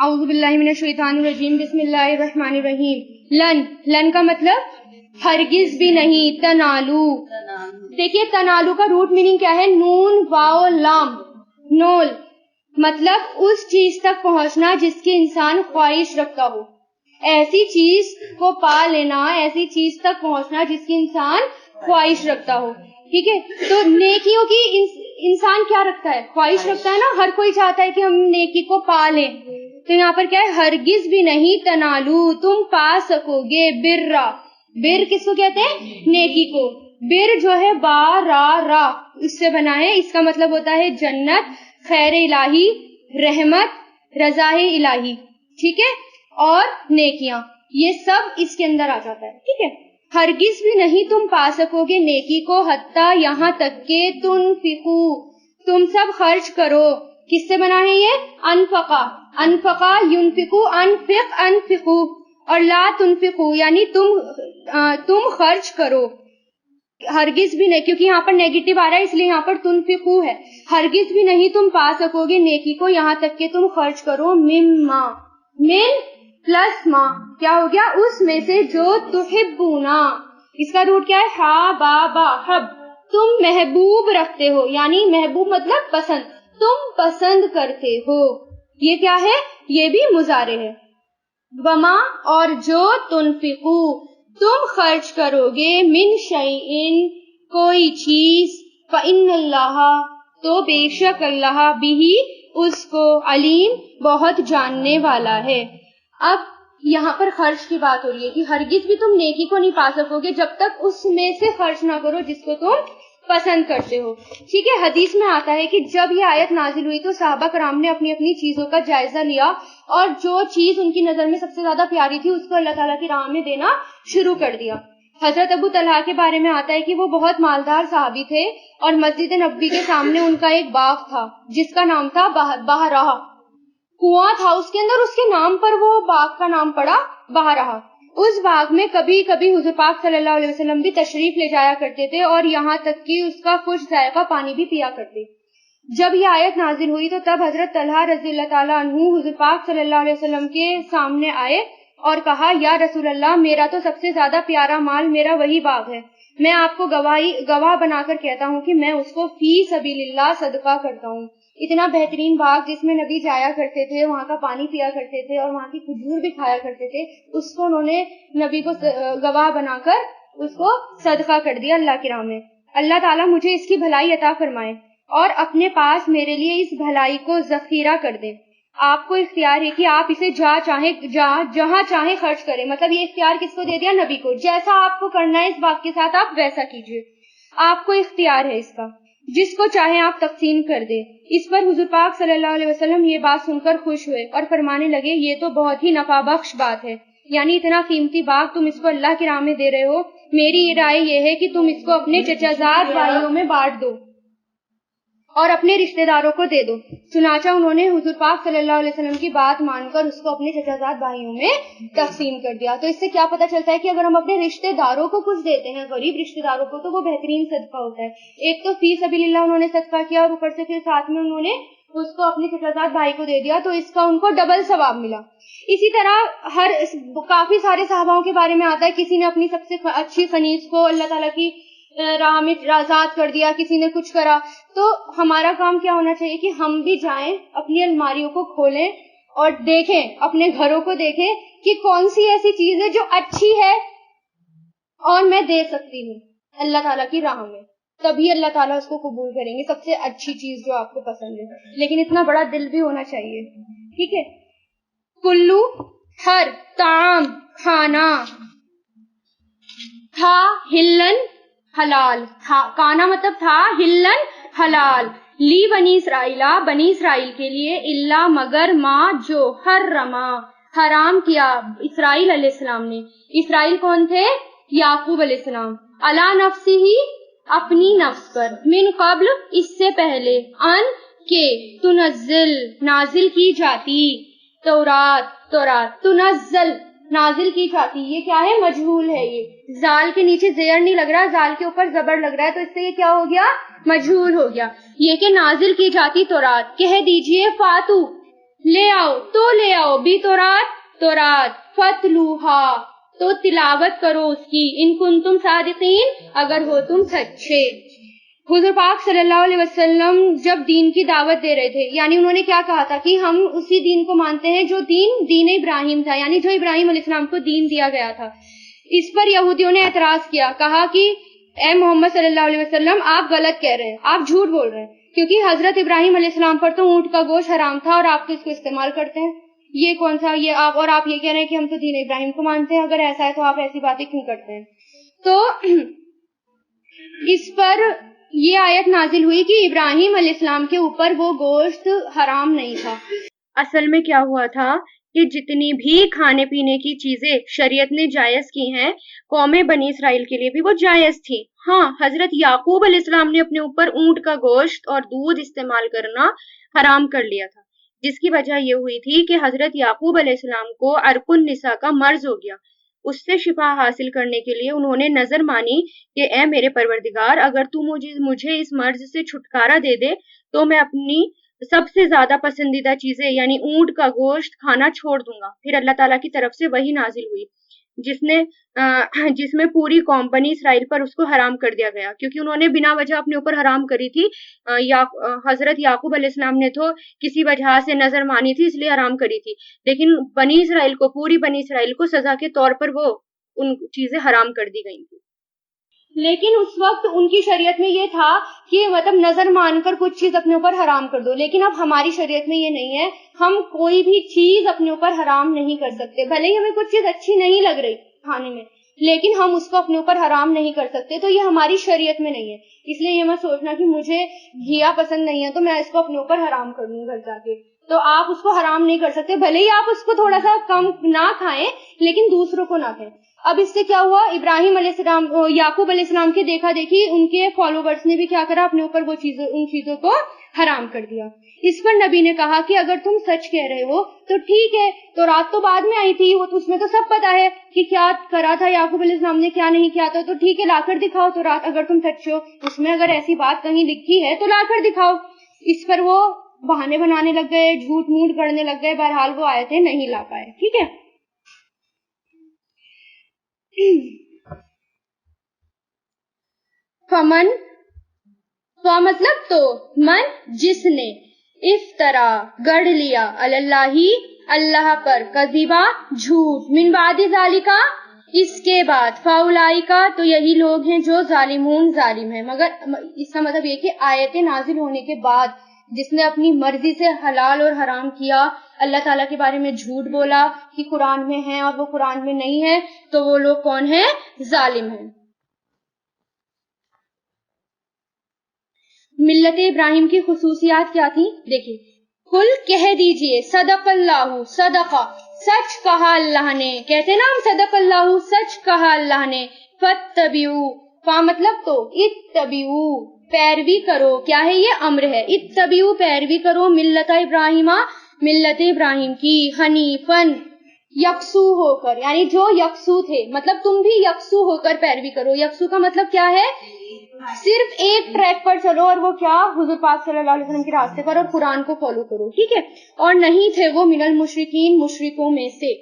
اعوذ باللہ من الشیطان الرجیم، بسم اللہ الرحمن الرحیم۔ لن کا مطلب ہرگز بھی نہیں، تنالو۔ دیکھیے تنالو کا روٹ میننگ کیا ہے؟ نون واو لام، نول، مطلب اس چیز تک پہنچنا جس کی انسان خواہش رکھتا ہو، ایسی چیز کو پا لینا، ایسی چیز تک پہنچنا جس کی انسان خواہش رکھتا ہو، ٹھیک ہے۔ تو نیکیوں کی انسان کیا رکھتا ہے؟ خواہش رکھتا ہے نا، ہر کوئی چاہتا ہے کہ ہم نیکی کو پا لیں۔ تو یہاں پر کیا ہے؟ ہرگز بھی نہیں، تنالو، تم پا سکو گے، برا، بر کس کو کہتے ہیں؟ نیکی کو۔ بر جو ہے با را را اس سے بنا ہے، اس کا مطلب ہوتا ہے جنت، خیر الہی، رحمت، رضا الہی، ٹھیک ہے، اور نیکیاں، یہ سب اس کے اندر آ جاتا ہے، ٹھیک ہے۔ ہرگز بھی نہیں تم پا سکو گے نیکی کو، حتیٰ یہاں تک کہ تنفقو، تم سب خرچ کرو۔ کس سے بنا ہے یہ؟ انفقا، انفقا ینفقو، انفق انفقو، اور لا تنفقو یعنی تم خرچ کرو۔ ہرگز بھی نہیں، کیونکہ یہاں پر نیگیٹو آ رہا ہے اس لیے یہاں پر تنفقو ہے۔ ہرگز بھی نہیں تم پا سکو گے نیکی کو یہاں تک کہ تم خرچ کرو، مما، من پلس ما، کیا ہو گیا؟ اس میں سے، جو تحبونا، اس کا روٹ کیا ہے؟ ہا با با، حب، تم محبوب رکھتے ہو، یعنی محبوب مطلب پسند، تم پسند کرتے ہو۔ یہ کیا ہے؟ یہ بھی مضارع ہے۔ وما، اور جو، تنفقو، تم خرچ کرو گے، من شیئن، کوئی چیز، فإن اللہ، تو بے شک اللہ، بھی، اس کو، علیم، بہت جاننے والا ہے۔ اب یہاں پر خرچ کی بات ہو رہی ہے کہ ہرگز بھی تم نیکی کو نہیں پا سکو گے جب تک اس میں سے خرچ نہ کرو جس کو تم پسند کرتے ہو، ٹھیک ہے۔ حدیث میں آتا ہے کہ جب یہ آیت نازل ہوئی تو صحابہ کرام نے اپنی اپنی چیزوں کا جائزہ لیا اور جو چیز ان کی نظر میں سب سے زیادہ پیاری تھی اس کو اللہ تعالیٰ کی راہ میں دینا شروع کر دیا۔ حضرت ابو طلحہ کے بارے میں آتا ہے کہ وہ بہت مالدار صحابی تھے اور مسجد نبوی کے سامنے ان کا ایک باغ تھا جس کا نام تھا بہرہ، کنواں تھا اس کے اندر، اس کے نام پر وہ باغ کا نام پڑا بہرہ۔ اس باغ میں کبھی کبھی حضور پاک صلی اللہ علیہ وسلم بھی تشریف لے جایا کرتے تھے اور یہاں تک کہ اس کا خوش ذائقہ پانی بھی پیا کرتے۔ جب یہ آیت نازل ہوئی تو تب حضرت طلحہ رضی اللہ تعالیٰ عنہ حضور پاک صلی اللہ علیہ وسلم کے سامنے آئے اور کہا، یا رسول اللہ، میرا تو سب سے زیادہ پیارا مال میرا وہی باغ ہے، میں آپ کو گواہ بنا کر کہتا ہوں کہ میں اس کو فی سبیل اللہ صدقہ کرتا ہوں۔ اتنا بہترین باغ جس میں نبی جایا کرتے تھے، وہاں کا پانی پیا کرتے تھے اور وہاں کی کھجور بھی کھایا کرتے تھے، اس کو انہوں نے نبی کو گواہ بنا کر اس کو صدقہ کر دیا اللہ کی راہ میں۔ اللہ تعالیٰ مجھے اس کی بھلائی عطا فرمائے اور اپنے پاس میرے لیے اس بھلائی کو ذخیرہ کر دے۔ آپ کو اختیار ہے کہ آپ اسے جہاں چاہیں خرچ کریں، مطلب یہ اختیار کس کو دے دیا؟ نبی کو۔ جیسا آپ کو کرنا ہے اس باغ کے ساتھ آپ ویسا کیجئے، آپ کو اختیار ہے اس کا، جس کو چاہیں آپ تقسیم کر دیں۔ اس پر حضور پاک صلی اللہ علیہ وسلم یہ بات سن کر خوش ہوئے اور فرمانے لگے، یہ تو بہت ہی نفع بخش بات ہے، یعنی اتنا قیمتی باغ تم اس کو اللہ کی راہ میں دے رہے ہو، میری یہ رائے یہ ہے کہ تم اس کو اپنے چچا زاد بھائیوں میں بانٹ دو اور اپنے رشتہ داروں کو دے دو۔ چنانچہ انہوں نے حضور پاک صلی اللہ علیہ وسلم کی بات مان کر اس کو اپنے چچا زاد بھائیوں میں تقسیم کر دیا۔ تو اس سے کیا پتہ چلتا ہے کہ اگر ہم اپنے رشتہ داروں کو کچھ دیتے ہیں، غریب رشتہ داروں کو، تو وہ بہترین صدقہ ہوتا ہے۔ ایک تو فی سبیل اللہ انہوں نے صدقہ کیا اور اوپر سے پھر ساتھ میں انہوں نے اس کو اپنے چچا زاد بھائی کو دے دیا، تو اس کا ان کو ڈبل ثواب ملا۔ اسی طرح کافی سارے صحاباؤں کے بارے میں آتا ہے، کسی نے اپنی سب سے اچھی خنیج کو اللہ تعالیٰ کی راہ میں آزاد کر دیا، کسی نے کچھ کرا۔ تو ہمارا کام کیا ہونا چاہیے کہ ہم بھی جائیں، اپنی الماریوں کو کھولیں اور دیکھیں، اپنے گھروں کو دیکھیں کہ کون سی ایسی چیز ہے جو اچھی ہے اور میں دے سکتی ہوں اللہ تعالیٰ کی راہ میں، تبھی اللہ تعالیٰ اس کو قبول کریں گے۔ سب سے اچھی چیز جو آپ کو پسند ہے، لیکن اتنا بڑا دل بھی ہونا چاہیے، ٹھیک ہے۔ کلو، ہر، طعام، کھانا، تھا، ہلن، حلال، کانا مطلب تھا، ہلن، حلال، لی بنی اسرائیل، بنی اسرائیل کے لیے، اللہ مگر ما جو حرما حرام کیا اسرائیل علیہ السلام نے۔ اسرائیل کون تھے؟ یعقوب علیہ السلام۔ علی نفسی ہی، اپنی نفس پر، من قبل، اس سے پہلے، ان کے، تنزل، نازل کی جاتی، تورات، تنزل، نازل کی جاتی، یہ کیا ہے؟ مجہول ہے۔ یہ زال کے نیچے زیر نہیں لگ رہا، زال کے اوپر زبر لگ رہا ہے، تو اس سے یہ کیا ہو گیا؟ مجہول ہو گیا۔ یہ کہ نازل کی جاتی تورات، کہہ دیجئے فاتو، لے آؤ تو لے آؤ، بی تورات فتلوہا تو تلاوت کرو اس کی، ان کنتم صادقین اگر ہو تم سچے۔ حضور پاک صلی اللہ علیہ وسلم جب دین کی دعوت دے رہے تھے، یعنی انہوں نے کیا کہا تھا کہ ہم اسی دین کو مانتے ہیں جو دین ابراہیم تھا، یعنی جو ابراہیم علیہ السلام کو دین دیا گیا تھا۔ اس پر یہودیوں نے اعتراض کیا، کہا کہ اے محمد صلی اللہ علیہ وسلم آپ غلط کہہ رہے ہیں، آپ جھوٹ بول رہے ہیں، کیونکہ حضرت ابراہیم علیہ السلام پر تو اونٹ کا گوشت حرام تھا اور آپ تو اس کو استعمال کرتے ہیں، یہ کون سا یہ آپ، اور آپ یہ کہہ رہے ہیں کہ ہم تو دین ابراہیم کو مانتے ہیں، اگر ایسا ہے تو آپ ایسی باتیں کیوں کرتے ہیں؟ تو اس پر یہ آیت نازل ہوئی کہ ابراہیم علیہ السلام کے اوپر وہ گوشت حرام نہیں تھا۔ اصل میں کیا ہوا تھا کہ جتنی بھی کھانے پینے کی چیزیں شریعت نے جائز کی ہیں، قوم بنی اسرائیل کے لیے بھی وہ جائز تھی۔ ہاں، حضرت یعقوب علیہ السلام نے اپنے اوپر اونٹ کا گوشت اور دودھ استعمال کرنا حرام کر لیا تھا، جس کی وجہ یہ ہوئی تھی کہ حضرت یعقوب علیہ السلام کو عرق النساء کا مرض ہو گیا۔ اس سے شفا حاصل کرنے کے لیے انہوں نے نظر مانی کہ اے میرے پروردگار، اگر تو مجھے اس مرض سے چھٹکارا دے دے تو میں اپنی سب سے زیادہ پسندیدہ چیزیں یعنی اونٹ کا گوشت کھانا چھوڑ دوں گا۔ پھر اللہ تعالیٰ کی طرف سے وحی نازل ہوئی جس میں پوری قوم بنی اسرائیل پر اس کو حرام کر دیا گیا، کیونکہ انہوں نے بنا وجہ اپنے اوپر حرام کری تھی۔ حضرت یعقوب علیہ السلام نے تو کسی وجہ سے نظر مانی تھی اس لیے حرام کری تھی، لیکن بنی اسرائیل کو، پوری بنی اسرائیل کو سزا کے طور پر وہ ان چیزیں حرام کر دی گئی تھی۔ لیکن اس وقت ان کی شریعت میں یہ تھا کہ مطلب نظر مان کر کچھ چیز اپنے اوپر حرام کر دو، لیکن اب ہماری شریعت میں یہ نہیں ہے، ہم کوئی بھی چیز اپنے اوپر حرام نہیں کر سکتے، بھلے ہی ہمیں کچھ چیز اچھی نہیں لگ رہی کھانے میں، لیکن ہم اس کو اپنے اوپر حرام نہیں کر سکتے، تو یہ ہماری شریعت میں نہیں ہے۔ اس لیے یہ مت سوچنا کہ مجھے گھیا پسند نہیں ہے تو میں اس کو اپنے اوپر حرام کر دوں گھر جا کے، تو آپ اس کو حرام نہیں کر سکتے، بھلے ہی آپ اس کو تھوڑا سا کم نہ کھائیں لیکن دوسروں کو نہ کھائیں۔ اب اس سے کیا ہوا، ابراہیم علیہ السلام، یعقوب علیہ السلام کے دیکھا دیکھی ان کے فالوورز نے بھی کیا کرا، اپنے اوپر وہ چیزیں، ان چیزوں کو حرام کر دیا۔ اس پر نبی نے کہا کہ اگر تم سچ کہہ رہے ہو تو ٹھیک ہے، تو رات تو بعد میں آئی تھی، وہ تو اس میں تو سب پتا ہے کہ کیا کرا تھا یعقوب علیہ السلام نے، کیا نہیں کیا تھا، تو ٹھیک ہے لا کر دکھاؤ تو رات، اگر تم سچے ہو، اس میں اگر ایسی بات کہیں لکھی ہے تو لا کر دکھاؤ۔ اس پر وہ بہانے بنانے لگ گئے، جھوٹ موٹ کرنے لگ گئے، بہرحال وہ آئے تھے نہیں لا پائے۔ ٹھیک ہے، فمن مطلب تو، من جس نے، افطرا گڑھ لیا، اللہ اللہ پر، کذبا جھوٹ، من بعد ذالکا اس کے بعد، فاولائکا تو یہی لوگ ہیں جو ظالمون ظالم ہیں۔ مگر اس کا مطلب یہ کہ آیتیں نازل ہونے کے بعد جس نے اپنی مرضی سے حلال اور حرام کیا، اللہ تعالیٰ کے بارے میں جھوٹ بولا کہ قرآن میں ہے اور وہ قرآن میں نہیں ہے، تو وہ لوگ کون ہیں؟ ظالم ہیں۔ ملت ابراہیم کی خصوصیات کیا تھی؟ دیکھیں، کل کہہ دیجئے، صدق اللہ، صدقہ سچ کہا اللہ نے، کہتے نا ہم صدق اللہ، سچ کہا اللہ نے، فاتبعوا فا مطلب تو، اتبعوا پیروی کرو، کیا ہے یہ؟ امر ہے، اتبعوا پیروی کرو، ملت ابراہیم کی، حنیفن یکسو ہو کر، یعنی جو یکسو تھے، مطلب تم بھی یکسو ہو کر پیروی کرو۔ یکسو کا مطلب کیا ہے؟ صرف ایک ٹریک پر چلو، اور وہ کیا؟ حضور پاک صلی اللہ علیہ وسلم کے راستے پر، اور قرآن کو فالو کرو۔ ٹھیک ہے، اور نہیں تھے وہ من المشرکین، مشرکوں میں سے۔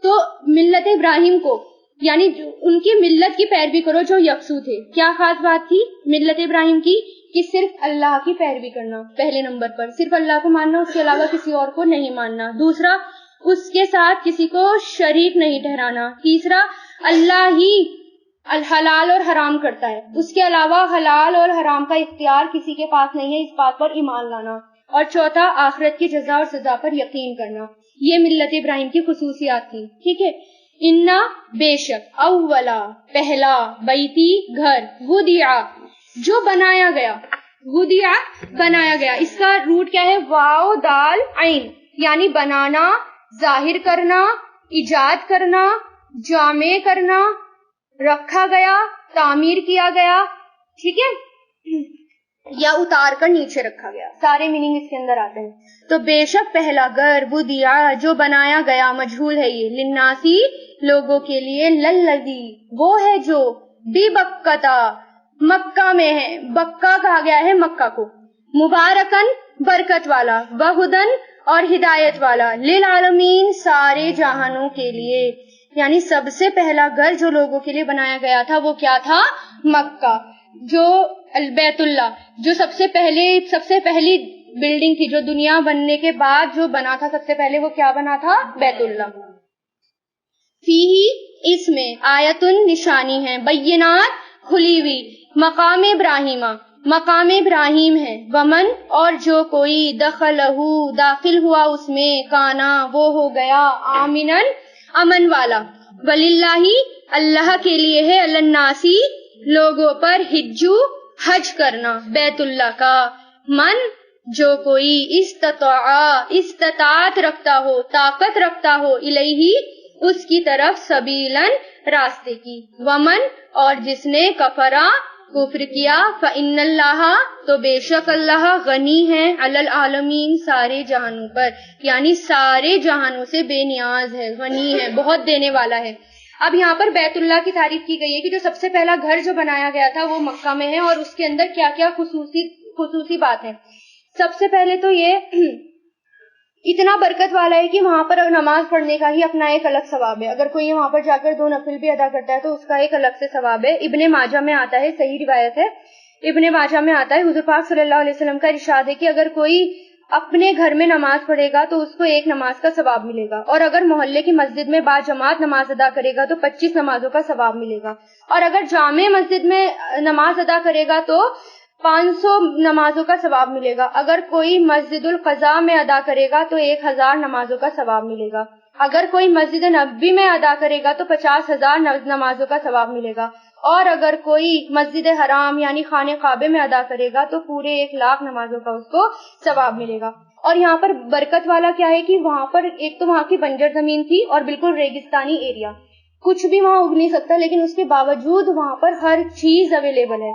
تو ملت ابراہیم کو یعنی ان کی ملت کی پیروی کرو جو یکسو تھے۔ کیا خاص بات تھی ملت ابراہیم کی؟ کہ صرف اللہ کی پیروی کرنا، پہلے نمبر پر صرف اللہ کو ماننا، اس کے علاوہ کسی اور کو نہیں ماننا۔ دوسرا، اس کے ساتھ کسی کو شریک نہیں ٹھہرانا۔ تیسرا، اللہ ہی حلال اور حرام کرتا ہے، اس کے علاوہ حلال اور حرام کا اختیار کسی کے پاس نہیں ہے، اس بات پر ایمان لانا۔ اور چوتھا، آخرت کی جزا اور سزا پر یقین کرنا۔ یہ ملت ابراہیم کی خصوصیات تھی۔ ٹھیک ہے، انا بے شک، اولا پہلا، بیتی گھر، وضع جو بنایا گیا، وضع بنایا گیا، اس کا روٹ کیا ہے؟ واو دال عین، یعنی بنانا، ظاہر کرنا، ایجاد کرنا، جامع کرنا، رکھا گیا، تعمیر کیا گیا، ٹھیک ہے، یا اتار کر نیچے رکھا گیا، سارے میننگ اس کے اندر آتے ہیں۔ تو بے شک پہلا گھر، وضع جو بنایا گیا، مجہول ہے یہ، للناسی لوگوں کے لیے، للذی وہ ہے جو، بی بکتا مکہ میں ہے، بکہ کہا گیا ہے مکہ کو، مبارکن برکت والا، وہدن اور ہدایت والا، للعالمین سارے جہانوں کے لیے. یعنی سب سے پہلا گھر جو لوگوں کے لیے بنایا گیا تھا وہ کیا تھا؟ مکہ. جو بیت اللہ جو سب سے پہلی بلڈنگ تھی جو دنیا بننے کے بعد جو بنا تھا سب سے پہلے، وہ کیا بنا تھا؟ بیت اللہ. فیہی اس میں آیتن نشانی ہے، بینات کھلی ہوئی، مقام ابراہیمہ مقام ابراہیم ہے، ومن اور جو کوئی دخلہ داخل ہوا اس میں، کانا وہ ہو گیا، آمنن امن والا، وللہ اللہ کے لیے ہے، الناسی لوگوں پر، حجو حج کرنا بیت اللہ کا، من جو کوئی استطاعت رکھتا ہو، طاقت رکھتا ہو، الیہ اس کی طرف، سبیلن راستے کی، ومن اور جس نے کفرا کفر کیا، فإن اللہ تو بے شک اللہ، غنی ہے، علی العالمین سارے جہانوں پر، یعنی سارے جہانوں سے بے نیاز ہے، غنی ہے، بہت دینے والا ہے. اب یہاں پر بیت اللہ کی تعریف کی گئی ہے کہ جو سب سے پہلا گھر جو بنایا گیا تھا وہ مکہ میں ہے، اور اس کے اندر کیا کیا خصوصی بات ہے. سب سے پہلے تو یہ اتنا برکت والا ہے کہ وہاں پر نماز پڑھنے کا ہی اپنا ایک الگ ثواب ہے. اگر کوئی وہاں پر جا کر 2 نفل بھی ادا کرتا ہے تو اس کا ایک الگ سے ثواب ہے. ابن ماجہ میں آتا ہے، صحیح روایت ہے، ابن ماجہ میں آتا ہے، حضور پاک صلی اللہ علیہ وسلم کا ارشاد ہے کہ اگر کوئی اپنے گھر میں نماز پڑھے گا تو اس کو 1 نماز کا ثواب ملے گا، اور اگر محلے کی مسجد میں با جماعت نماز ادا کرے گا تو 25 نمازوں کا ثواب ملے گا، اور اگر جامع مسجد میں نماز ادا کرے گا تو 500 نمازوں کا ثواب ملے گا. اگر کوئی مسجد القضاء میں ادا کرے گا تو 1000 نمازوں کا ثواب ملے گا. اگر کوئی مسجد نبوی میں ادا کرے گا تو 50,000 نمازوں کا ثواب ملے گا، اور اگر کوئی مسجد حرام یعنی خانہ کعبہ میں ادا کرے گا تو پورے 1,00,000 نمازوں کا اس کو ثواب ملے گا. اور یہاں پر برکت والا کیا ہے کہ وہاں پر ایک تو وہاں کی بنجر زمین تھی اور بالکل ریگستانی ایریا، کچھ بھی وہاں اگ نہیں سکتا، لیکن اس کے باوجود وہاں پر ہر چیز اویلیبل ہے،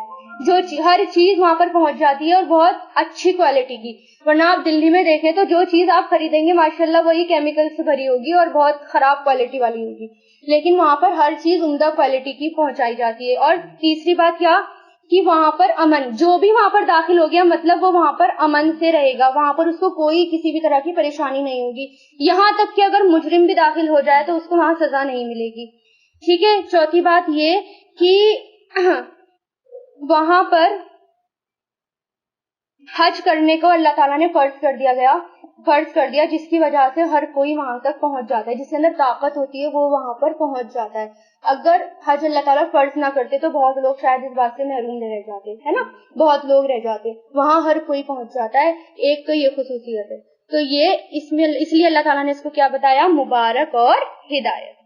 ہر چیز وہاں پر پہنچ جاتی ہے اور بہت اچھی کوالٹی کی. ورنہ آپ دلی میں دیکھیں تو جو چیز آپ خریدیں گے ماشاءاللہ وہی کیمیکل سے بھری ہوگی اور بہت خراب کوالٹی والی ہوگی، لیکن وہاں پر ہر چیز عمدہ کوالٹی کی پہنچائی جاتی ہے. اور تیسری بات کیا کہ وہاں پر امن، جو بھی وہاں پر داخل ہو گیا مطلب وہ وہاں پر امن سے رہے گا، وہاں پر اس کو کوئی کسی بھی طرح کی پریشانی نہیں ہوگی، یہاں تک کہ اگر مجرم بھی داخل ہو جائے تو اس کو وہاں سزا نہیں ملے گی. ٹھیک ہے. چوتھی بات یہ کہ وہاں پر حج کرنے کو اللہ تعالیٰ نے فرض کر دیا جس کی وجہ سے ہر کوئی وہاں تک پہنچ جاتا ہے، جس کے اندر طاقت ہوتی ہے وہ وہاں پر پہنچ جاتا ہے. اگر حج اللہ تعالیٰ فرض نہ کرتے تو بہت لوگ شاید اس بات سے محروم رہ جاتے ہے نا، بہت لوگ رہ جاتے، وہاں ہر کوئی پہنچ جاتا ہے. ایک تو یہ خصوصیت ہے، تو یہ اس لیے اللہ تعالیٰ نے اس کو کیا بتایا؟ مبارک اور ہدایت.